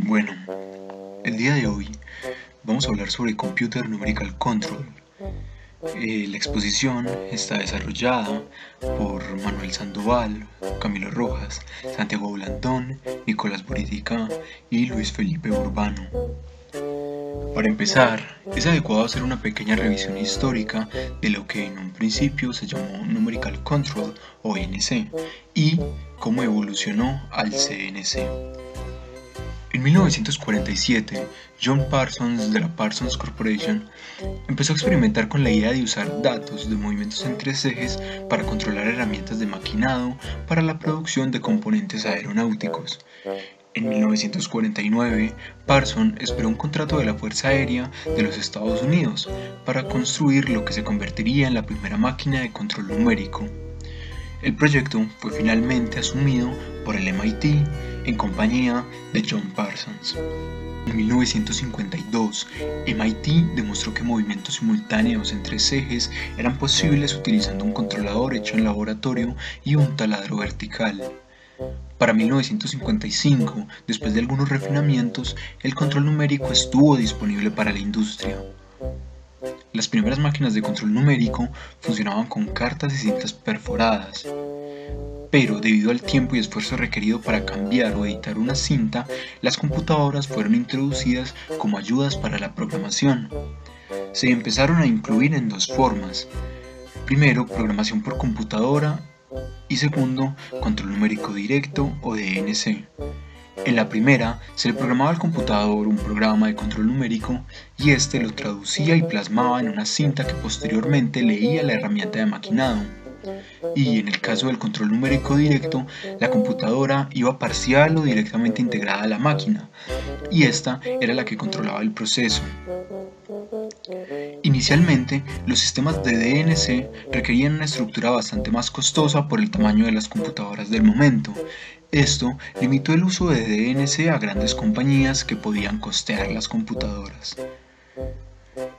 Bueno, el día de hoy vamos a hablar sobre Computer Numerical Control. La exposición está desarrollada por Manuel Sandoval, Camilo Rojas, Santiago Blandón, Nicolás Buritica y Luis Felipe Urbano. Para empezar, es adecuado hacer una pequeña revisión histórica de lo que en un principio se llamó Numerical Control o NC y cómo evolucionó al CNC. En 1947, John Parsons de la Parsons Corporation empezó a experimentar con la idea de usar datos de movimientos en tres ejes para controlar herramientas de maquinado para la producción de componentes aeronáuticos. En 1949, Parsons esperó un contrato de la Fuerza Aérea de los Estados Unidos para construir lo que se convertiría en la primera máquina de control numérico. El proyecto fue finalmente asumido por el MIT en compañía de John Parsons. En 1952, MIT demostró que movimientos simultáneos en tres ejes eran posibles utilizando un controlador hecho en laboratorio y un taladro vertical. Para 1955, después de algunos refinamientos, el control numérico estuvo disponible para la industria. Las primeras máquinas de control numérico funcionaban con cartas y cintas perforadas, pero debido al tiempo y esfuerzo requerido para cambiar o editar una cinta, las computadoras fueron introducidas como ayudas para la programación. Se empezaron a incluir en dos formas. Primero, programación por computadora y segundo, control numérico directo o DNC. En la primera, se le programaba al computador un programa de control numérico y este lo traducía y plasmaba en una cinta que posteriormente leía la herramienta de maquinado. Y en el caso del control numérico directo, la computadora iba parcial o directamente integrada a la máquina, y esta era la que controlaba el proceso. Inicialmente, los sistemas de DNC requerían una estructura bastante más costosa por el tamaño de las computadoras del momento. Esto limitó el uso de DNC a grandes compañías que podían costear las computadoras.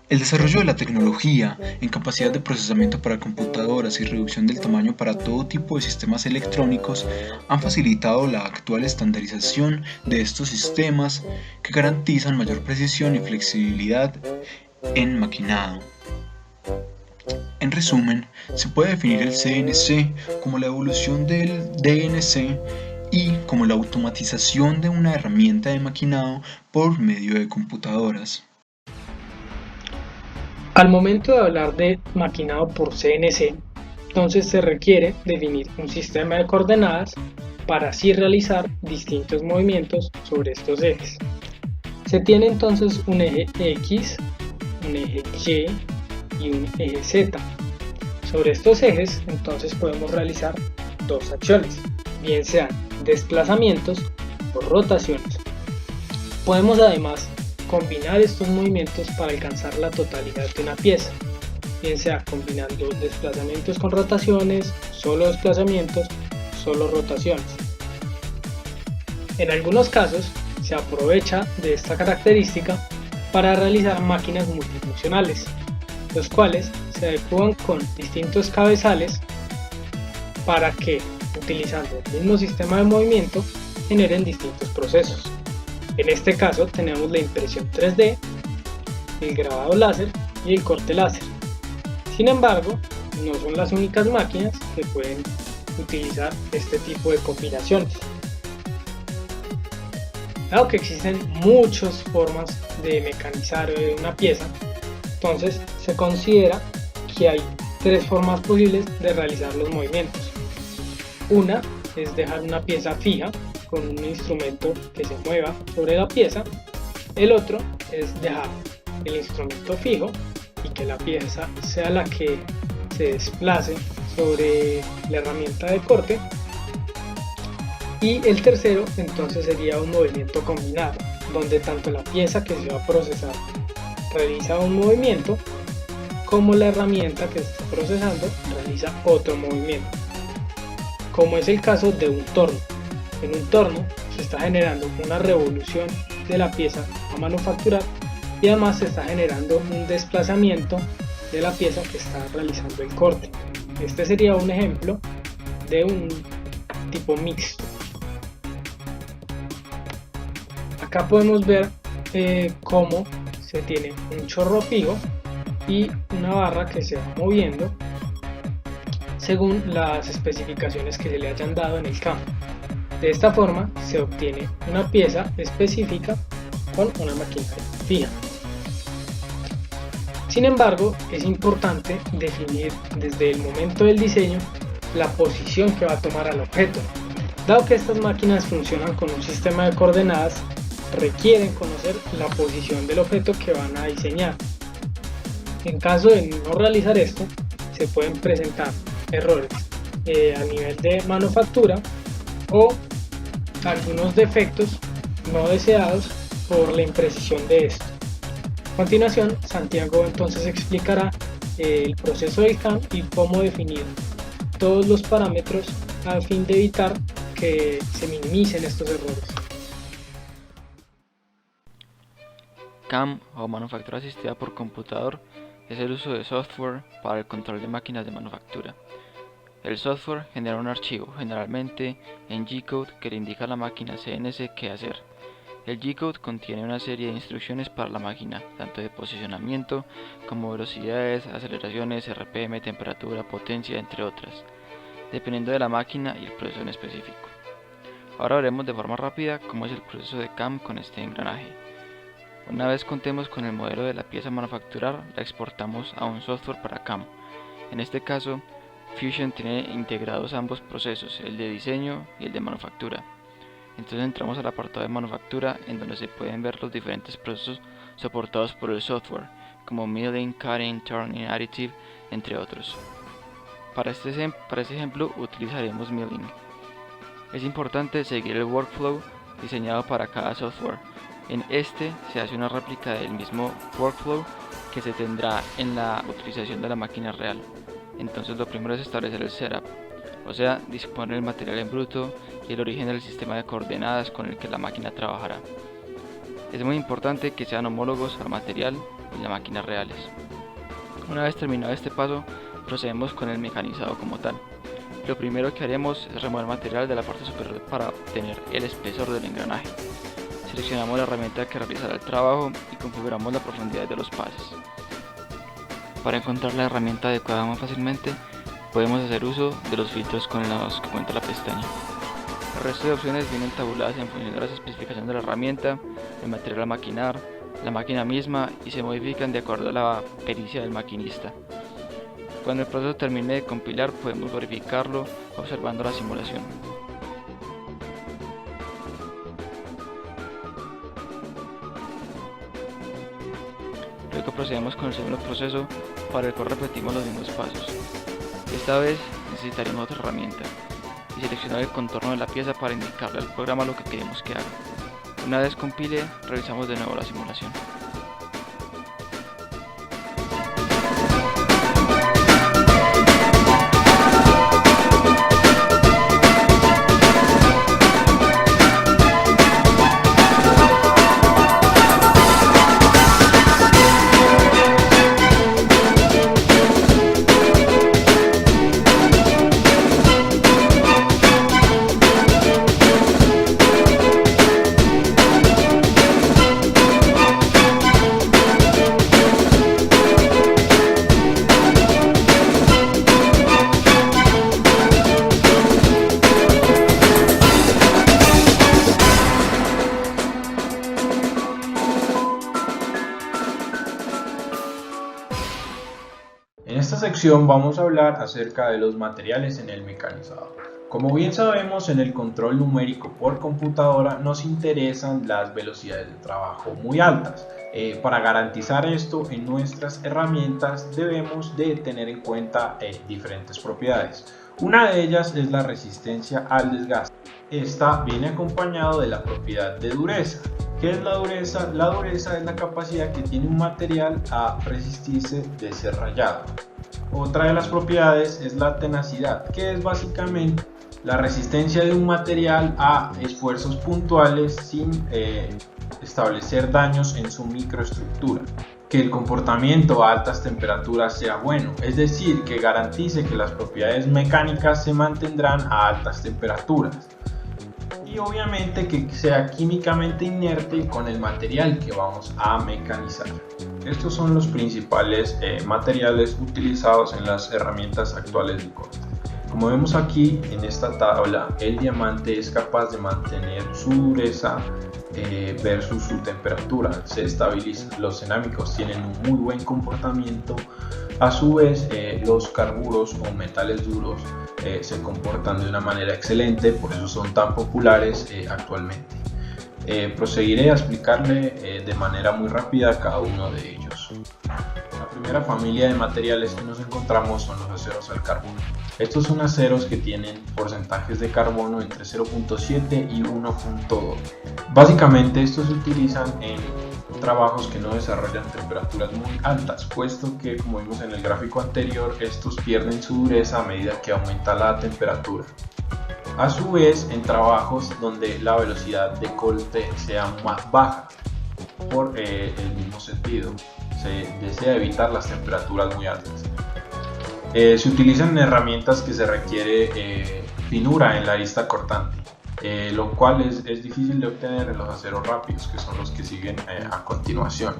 El desarrollo de la tecnología en capacidad de procesamiento para computadoras y reducción del tamaño para todo tipo de sistemas electrónicos han facilitado la actual estandarización de estos sistemas que garantizan mayor precisión y flexibilidad en maquinado. En resumen, se puede definir el CNC como la evolución del DNC y como la automatización de una herramienta de maquinado por medio de computadoras. Al momento de hablar de maquinado por CNC, entonces se requiere definir un sistema de coordenadas para así realizar distintos movimientos sobre estos ejes. Se tiene entonces un eje X, un eje Y y un eje Z. Sobre estos ejes entonces podemos realizar dos acciones, bien sean desplazamientos o rotaciones. Podemos además combinar estos movimientos para alcanzar la totalidad de una pieza, bien sea combinando desplazamientos con rotaciones, solo desplazamientos, solo rotaciones. En algunos casos se aprovecha de esta característica para realizar máquinas multifuncionales, los cuales se adecúan con distintos cabezales para que, utilizando el mismo sistema de movimiento, generen distintos procesos. En este caso tenemos la impresión 3D, el grabado láser y el corte láser. Sin embargo, no son las únicas máquinas que pueden utilizar este tipo de combinaciones. Dado que existen muchas formas de mecanizar una pieza, entonces se considera que hay tres formas posibles de realizar los movimientos. Una es dejar una pieza fija con un instrumento que se mueva sobre la pieza. El otro es dejar el instrumento fijo y que la pieza sea la que se desplace sobre la herramienta de corte. Y el tercero entonces sería un movimiento combinado, donde tanto la pieza que se va a procesar realiza un movimiento, como la herramienta que se está procesando realiza otro movimiento, como es el caso de un torno. En un torno se está generando una revolución de la pieza a manufacturar y además se está generando un desplazamiento de la pieza que está realizando el corte. Este sería un ejemplo de un tipo mixto. Acá podemos ver cómo se tiene un chorro fijo y una barra que se va moviendo según las especificaciones que se le hayan dado en el campo. De esta forma se obtiene una pieza específica con una maquinaria fija. Sin embargo, es importante definir desde el momento del diseño la posición que va a tomar al objeto. Dado que estas máquinas funcionan con un sistema de coordenadas, requieren conocer la posición del objeto que van a diseñar. En caso de no realizar esto, se pueden presentar errores a nivel de manufactura o algunos defectos no deseados por la imprecisión de esto. A continuación, Santiago entonces explicará el proceso del CAM y cómo definir todos los parámetros a fin de evitar que se minimicen estos errores. CAM o manufactura asistida por computador es el uso de software para el control de máquinas de manufactura. El software genera un archivo, generalmente en G-code, que le indica a la máquina CNC qué hacer. El G-code contiene una serie de instrucciones para la máquina, tanto de posicionamiento como velocidades, aceleraciones, RPM, temperatura, potencia, entre otras, dependiendo de la máquina y el proceso en específico. Ahora veremos de forma rápida cómo es el proceso de CAM con este engranaje. Una vez contemos con el modelo de la pieza a manufacturar, la exportamos a un software para CAM. En este caso, Fusion tiene integrados ambos procesos, el de diseño y el de manufactura. Entonces entramos al apartado de manufactura, en donde se pueden ver los diferentes procesos soportados por el software, como milling, cutting, turning, additive, entre otros. Para este ejemplo utilizaremos milling. Es importante seguir el workflow diseñado para cada software. En este se hace una réplica del mismo workflow que se tendrá en la utilización de la máquina real. Entonces lo primero es establecer el setup, o sea, disponer el material en bruto y el origen del sistema de coordenadas con el que la máquina trabajará. Es muy importante que sean homólogos al material y la máquina reales. Una vez terminado este paso, procedemos con el mecanizado como tal. Lo primero que haremos es remover material de la parte superior para obtener el espesor del engranaje. Seleccionamos la herramienta que realizará el trabajo y configuramos la profundidad de los pases. Para encontrar la herramienta adecuada más fácilmente, podemos hacer uso de los filtros con los que cuenta la pestaña. El resto de opciones vienen tabuladas en función de las especificaciones de la herramienta, el material a maquinar, la máquina misma y se modifican de acuerdo a la pericia del maquinista. Cuando el proceso termine de compilar, podemos verificarlo observando la simulación. Luego procedemos con el segundo proceso, para el cual repetimos los mismos pasos. Esta vez necesitaremos otra herramienta y seleccionar el contorno de la pieza para indicarle al programa lo que queremos que haga. Una vez compile, realizamos de nuevo la simulación. En esta sección vamos a hablar acerca de los materiales en el mecanizado. Como bien sabemos, en el control numérico por computadora nos interesan las velocidades de trabajo muy altas. Para garantizar esto en nuestras herramientas debemos de tener en cuenta diferentes propiedades. Una de ellas es la resistencia al desgaste. Esta viene acompañado de la propiedad de dureza. ¿Qué es la dureza? La dureza es la capacidad que tiene un material a resistirse de ser rayado. Otra de las propiedades es la tenacidad, que es básicamente la resistencia de un material a esfuerzos puntuales sin establecer daños en su microestructura. Que el comportamiento a altas temperaturas sea bueno, es decir, que garantice que las propiedades mecánicas se mantendrán a altas temperaturas. y obviamente que sea químicamente inerte con el material que vamos a mecanizar. Estos son los principales materiales utilizados en las herramientas actuales de corte. Como vemos aquí en esta tabla, el diamante es capaz de mantener su dureza versus su temperatura, se estabiliza. Los cerámicos tienen un muy buen comportamiento. A su vez, los carburos o metales duros se comportan de una manera excelente, por eso son tan populares actualmente. Proseguiré a explicarle de manera muy rápida cada uno de ellos. La primera familia de materiales que nos encontramos son los aceros al carbono. Estos son aceros que tienen porcentajes de carbono entre 0.7 y 1.2. Básicamente estos se utilizan en trabajos que no desarrollan temperaturas muy altas, puesto que, como vimos en el gráfico anterior, estos pierden su dureza a medida que aumenta la temperatura. A su vez, en trabajos donde la velocidad de corte sea más baja, por el mismo sentido, se desea evitar las temperaturas muy altas. Se utilizan herramientas que se requiere finura en la arista cortante, lo cual es difícil de obtener en los aceros rápidos, que son los que siguen a continuación.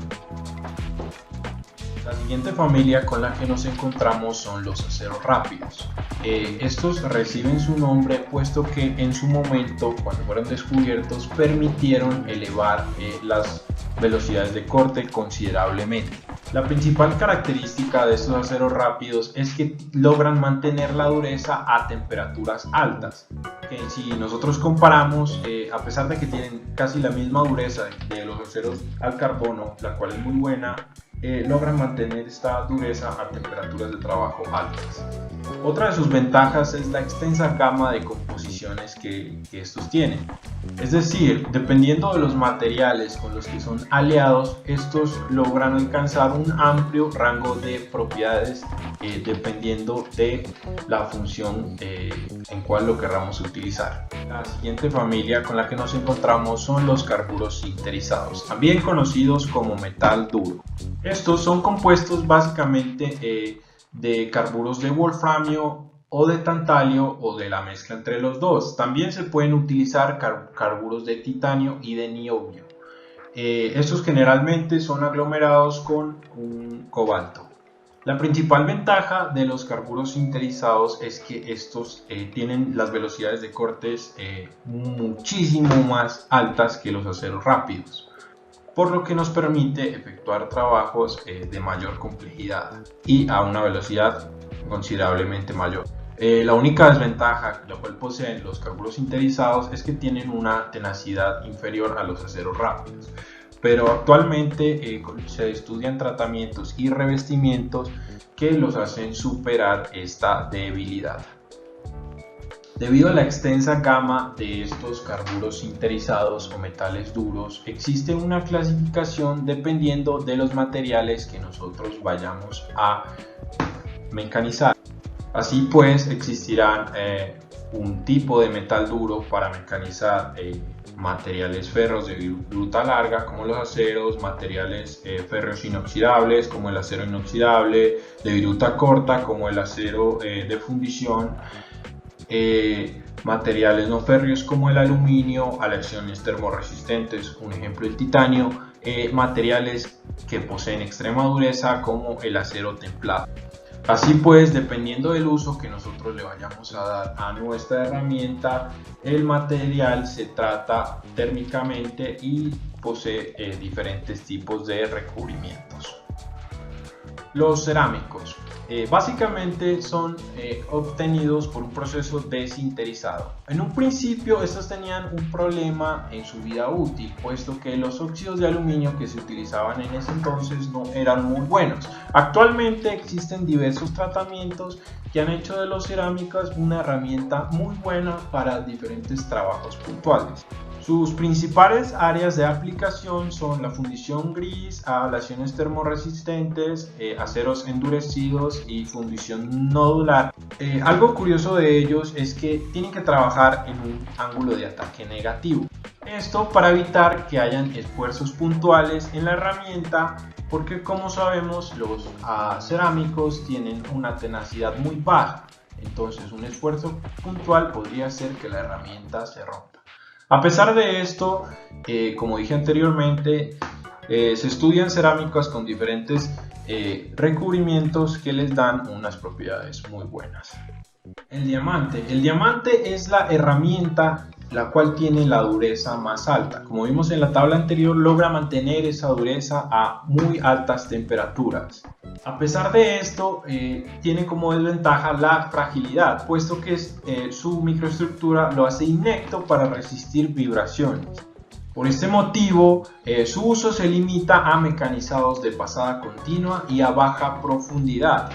La siguiente familia con la que nos encontramos son los aceros rápidos. Estos reciben su nombre puesto que en su momento, cuando fueron descubiertos, permitieron elevar las velocidades de corte considerablemente. La principal característica de estos aceros rápidos es que logran mantener la dureza a temperaturas altas. Que si nosotros comparamos, a pesar de que tienen casi la misma dureza de los aceros al carbono, la cual es muy buena, logran mantener esta dureza a temperaturas de trabajo altas. Otra de sus ventajas es la extensa gama de composiciones que estos tienen. Es decir, dependiendo de los materiales con los que son aliados, estos logran alcanzar un amplio rango de propiedades dependiendo de la función en cual lo querramos utilizar. La siguiente familia con la que nos encontramos son los carburos sinterizados, también conocidos como metal duro. Estos son compuestos básicamente de carburos de wolframio o de tantalio o de la mezcla entre los dos. También se pueden utilizar carburos de titanio y de niobio. Estos generalmente son aglomerados con un cobalto. La principal ventaja de los carburos sinterizados es que estos tienen las velocidades de cortes muchísimo más altas que los aceros rápidos, por lo que nos permite efectuar trabajos de mayor complejidad y a una velocidad considerablemente mayor. La única desventaja la cual poseen los carburos sinterizados es que tienen una tenacidad inferior a los aceros rápidos, pero actualmente se estudian tratamientos y revestimientos que los hacen superar esta debilidad. Debido a la extensa gama de estos carburos sinterizados o metales duros, existe una clasificación dependiendo de los materiales que nosotros vayamos a mecanizar. Así pues, existirán un tipo de metal duro para mecanizar materiales ferros de viruta larga como los aceros, materiales férreos inoxidables como el acero inoxidable, de viruta corta como el acero de fundición, materiales no férreos como el aluminio, aleaciones termorresistentes, un ejemplo el titanio, materiales que poseen extrema dureza como el acero templado. Así pues, dependiendo del uso que nosotros le vayamos a dar a nuestra herramienta, el material se trata térmicamente y posee diferentes tipos de recubrimientos. Los cerámicos básicamente son obtenidos por un proceso de sinterizado. En un principio estos tenían un problema en su vida útil, puesto que los óxidos de aluminio que se utilizaban en ese entonces no eran muy buenos. Actualmente existen diversos tratamientos que han hecho de los cerámicos una herramienta muy buena para diferentes trabajos puntuales. Sus principales áreas de aplicación son la fundición gris, aleaciones termorresistentes, aceros endurecidos y fundición nodular. Algo curioso de ellos es que tienen que trabajar en un ángulo de ataque negativo. Esto para evitar que hayan esfuerzos puntuales en la herramienta, porque como sabemos los cerámicos tienen una tenacidad muy baja, entonces un esfuerzo puntual podría hacer que la herramienta se rompa. A pesar de esto, como dije anteriormente, se estudian cerámicas con diferentes recubrimientos que les dan unas propiedades muy buenas. El diamante es la herramienta la cual tiene la dureza más alta. Como vimos en la tabla anterior, logra mantener esa dureza a muy altas temperaturas. A pesar de esto, tiene como desventaja la fragilidad, puesto que su microestructura lo hace inepto para resistir vibraciones. Por este motivo, su uso se limita a mecanizados de pasada continua y a baja profundidad.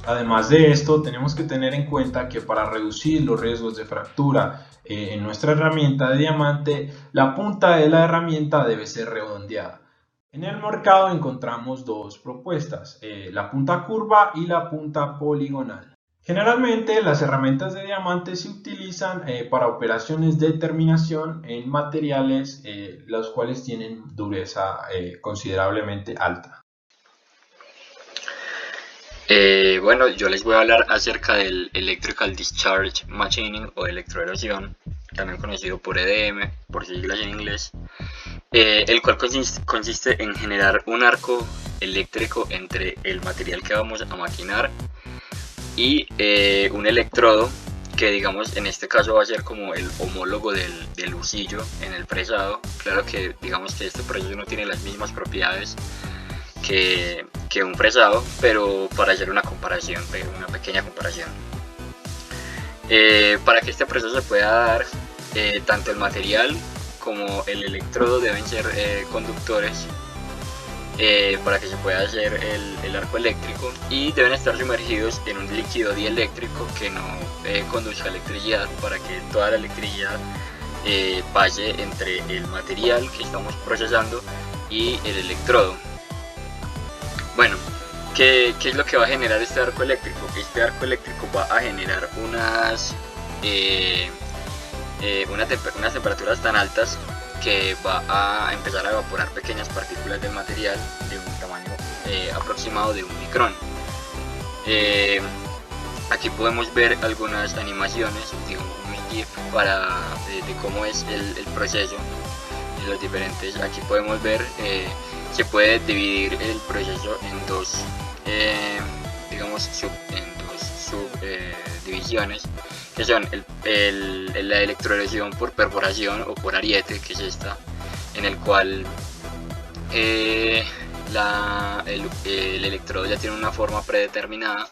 Además de esto, tenemos que tener en cuenta que para reducir los riesgos de fractura en nuestra herramienta de diamante, la punta de la herramienta debe ser redondeada. En el mercado encontramos dos propuestas, la punta curva y la punta poligonal. Generalmente las herramientas de diamante se utilizan para operaciones de terminación en materiales los cuales tienen dureza considerablemente alta. Bueno, yo les voy a hablar acerca del Electrical Discharge Machining o electroerosión, también conocido por EDM, por siglas en inglés, el cual consiste en generar un arco eléctrico entre el material que vamos a maquinar y un electrodo que, digamos, en este caso va a ser como el homólogo del husillo en el presado. Claro que digamos que este proceso no tiene las mismas propiedades que un fresado, pero para hacer una comparación, una pequeña comparación, para que este proceso se pueda dar, tanto el material como el electrodo deben ser conductores para que se pueda hacer el arco eléctrico, y deben estar sumergidos en un líquido dieléctrico que no conduzca electricidad, para que toda la electricidad pase entre el material que estamos procesando y el electrodo. Bueno, ¿qué es lo que va a generar este arco eléctrico? Este arco eléctrico va a generar unas temperaturas tan altas que va a empezar a evaporar pequeñas partículas de material de un tamaño aproximado de 1 micrón. Aquí podemos ver algunas animaciones, digamos un GIF de cómo es el proceso en los diferentes. Aquí podemos ver, se puede dividir el proceso en dos, subdivisiones, que son la electroerosión por perforación o por ariete, que es esta, en el cual el electrodo ya tiene una forma predeterminada,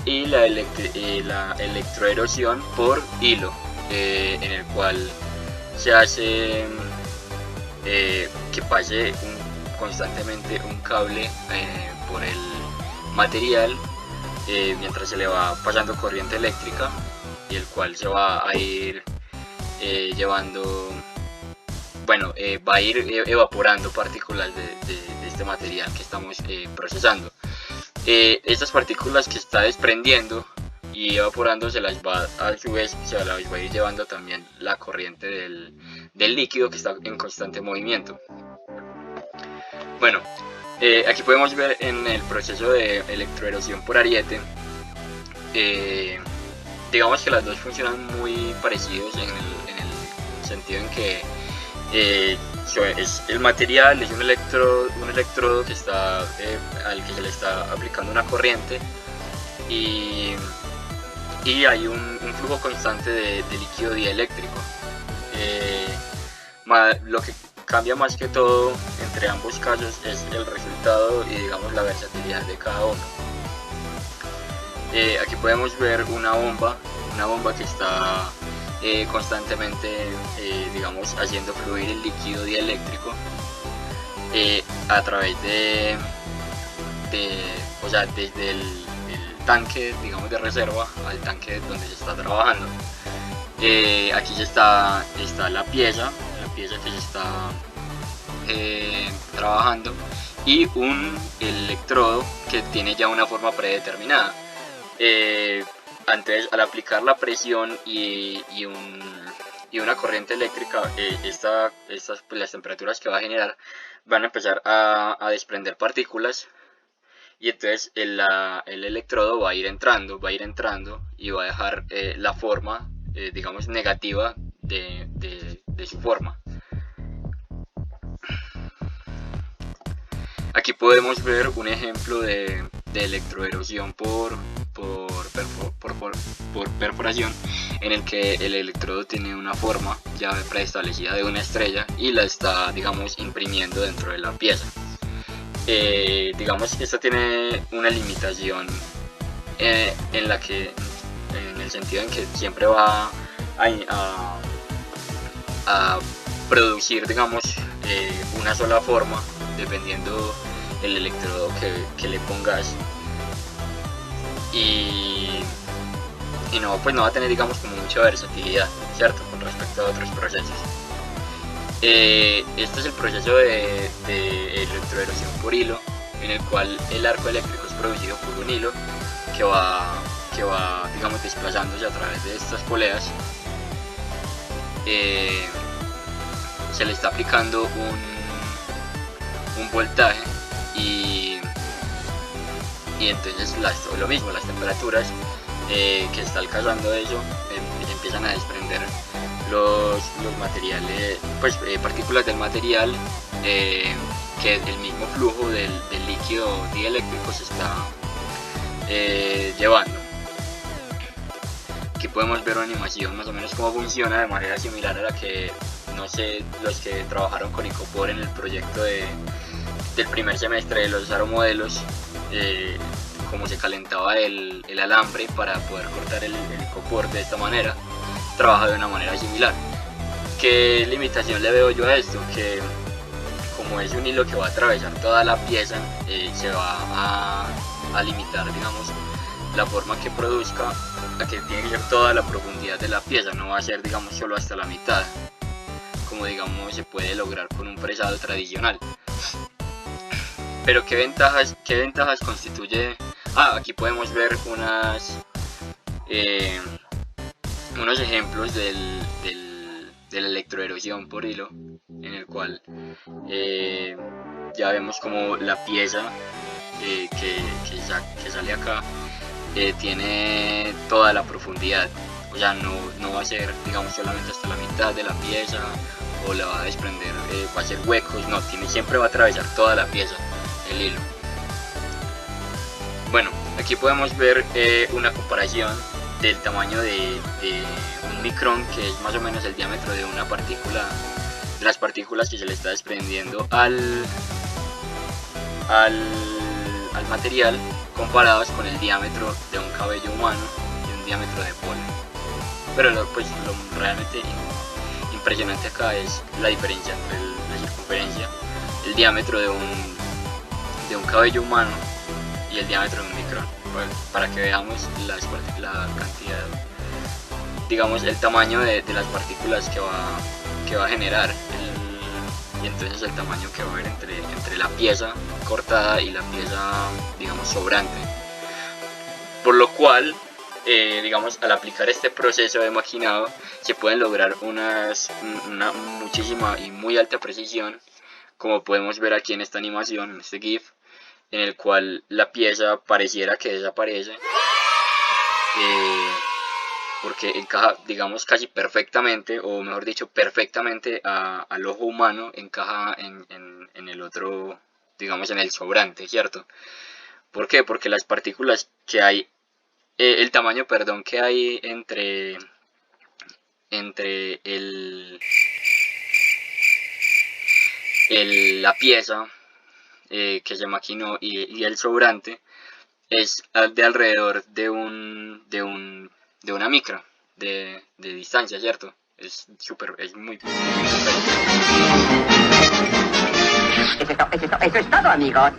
y la electroerosión por hilo, en el cual se hace que pase constantemente un cable por el material mientras se le va pasando corriente eléctrica, y el cual se va a ir llevando, va a ir evaporando partículas de este material que estamos procesando. Estas partículas que está desprendiendo y evaporando a su vez se las va a ir llevando también la corriente del líquido que está en constante movimiento. Bueno, aquí podemos ver en el proceso de electroerosión por ariete, digamos que las dos funcionan muy parecidos en el sentido en que el material es un electrodo que está, al que se le está aplicando una corriente, y hay un flujo constante de líquido dieléctrico. Lo que cambia más que todo entre ambos casos es el resultado y, digamos, la versatilidad de cada uno. Aquí podemos ver una bomba que está constantemente, digamos, haciendo fluir el líquido dieléctrico a través desde el tanque, digamos, de reserva al tanque donde se está trabajando. Aquí está la pieza que se está trabajando, y un electrodo que tiene ya una forma predeterminada. Antes, al aplicar la presión y una corriente eléctrica, las temperaturas que va a generar van a empezar a desprender partículas, y entonces el electrodo va a ir entrando y va a dejar la forma, digamos, negativa de su forma. Aquí podemos ver un ejemplo de electroerosión por perforación, en el que el electrodo tiene una forma ya preestablecida de una estrella y la está, digamos, imprimiendo dentro de la pieza. Digamos que esta tiene una limitación en el sentido en que siempre va a producir, digamos, una sola forma dependiendo el electrodo que le pongas, y no, pues no va a tener, digamos, como mucha versatilidad, ¿cierto?, con respecto a otros procesos. Este es el proceso de electroerosión por hilo, en el cual el arco eléctrico es producido por un hilo que va, digamos, desplazándose a través de estas poleas. Se le está aplicando un voltaje y entonces lo mismo, las temperaturas que está alcanzando eso empiezan a desprender los materiales, pues partículas del material, que el mismo flujo del líquido dieléctrico se está llevando. Aquí podemos ver una animación más o menos cómo funciona de manera similar a la que, no sé, los que trabajaron con Icopor en el proyecto del primer semestre de los aeromodelos, cómo se calentaba el alambre para poder cortar el Icopor de esta manera. Trabaja de una manera similar. ¿Qué limitación le veo yo a esto? Que como es un hilo que va a atravesar toda la pieza, se va a limitar, digamos, la forma que produzca a que tiene que ser toda la profundidad de la pieza, no va a ser, digamos, solo hasta la mitad, como, digamos, se puede lograr con un fresado tradicional. Pero ¿qué ventajas constituye? Aquí podemos ver unos ejemplos de la electroerosión por hilo, en el cual ya vemos como la pieza que sale acá tiene toda la profundidad, o sea, no va a ser, digamos, solamente hasta la mitad de la pieza, o la va a desprender, va a ser huecos, no, siempre va a atravesar toda la pieza el hilo. Bueno, aquí podemos ver una comparación del tamaño de un micrón, que es más o menos el diámetro de una partícula, las partículas que se le está desprendiendo al material, comparados con el diámetro de un cabello humano y un diámetro de polen. Pero lo realmente impresionante acá es la diferencia entre la circunferencia, el diámetro de un cabello humano y el diámetro de un micrón, para que veamos la cantidad, digamos, el tamaño de las partículas que va a generar, y entonces el tamaño que va a haber entre la pieza cortada y la pieza, digamos, sobrante. Por lo cual, digamos, al aplicar este proceso de maquinado se pueden lograr una muchísima y muy alta precisión, como podemos ver aquí en esta animación, en este GIF, en el cual la pieza pareciera que desaparece, porque encaja, digamos, casi perfectamente, o mejor dicho, perfectamente al ojo humano, encaja en el otro, digamos, en el sobrante, ¿cierto? ¿Por qué? Porque las partículas que hay, el tamaño, perdón, que hay entre la pieza que se maquinó y el sobrante es de alrededor de una micra de distancia, ¿cierto? Es muy Eso es todo, amigos.